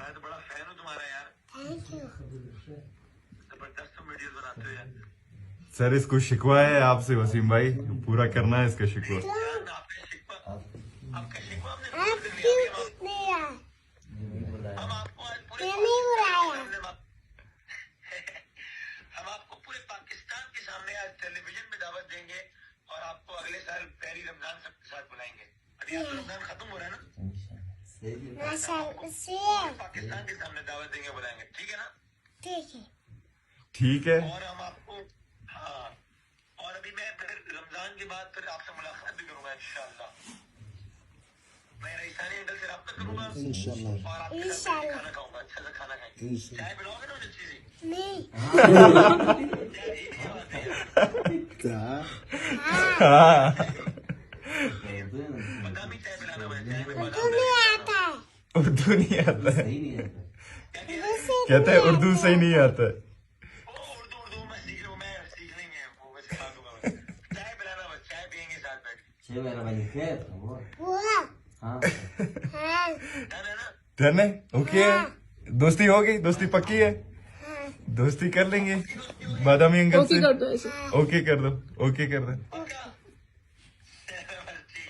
मैं तो बड़ा फैन हूँ तुम्हारा यार। Thank you. जबरदस्त तुम वीडियोस बनाते हो यार। सर इसको शिकवा है आपसे वसीम भाई, पूरा करना है इसका शिकवा। आपका शिकवा हमने आप पूरा कर क्यों लिया। नहीं आए? हम आपको आज पूरे मैं नहीं बुलाया। हम आपको पूरे पाकिस्तान के सामने आज टेलीविजन में दावत देंगे और आपको अगले साल पहली रमजान सबके साथ बुलाएंगे। अभी आप रमजान खत्म हो रहा है ना, माशाल्लाह से। पाकिस्तान के सामने दावत देंगे, बुलाएंगे, ठीक है ना? ठीक है। ठीक है। और हम आपको हाँ, और अभी मैं फिर रमजान के बाद फिर आपसे मुलाकात भी करूंगा इंशाल्लाह। मैं रईसानी अंकल से रब्ता करूंगा इंशाल्लाह। और आपके साथ बैठ के खाना खाऊंगा, अच्छा सा खाना खाएंगे। इंशाल्लाह। चाय पिलाओगे ना मुझे अच्छी सी? नहीं। यार ये क्या बात है यार? हाँ बादामी चाय पिलाना मुझे, चाय में उर्दू बादाम नहीं आता है। उर्दू नहीं आता है, क्या कह रहे हैं? कहता है उर्दू सही नहीं आता है। ओ, उर्दू मैं सीख रहा हूँ, मैं सीख लेंगे वो, मैं सिखा दूंगा बस। चाय पिलाना बस, चाय पियेंगे साथ बैठ के। बुआ। हाँ हाँ। डन है ना? डन है, ओके है, दोस्ती हो गई, दोस्ती पक्की है, हाँ। दोस्ती कर लेंगे बादामी अंकल ओके से। कर दो ऐसे। ओके कर दो, ओके कर दो। पक्का? ठीक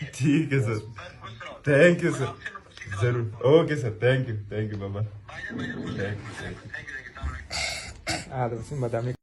है, ठीक है सर, बस खुश रहो। थैंक यू और सर, आपसे मैं कुछ सीखना जरूर। ओके सर, थैंक यू बाबा। भाईजान खुश रहो। Thank you, thank you, thank you. Wasim Badami.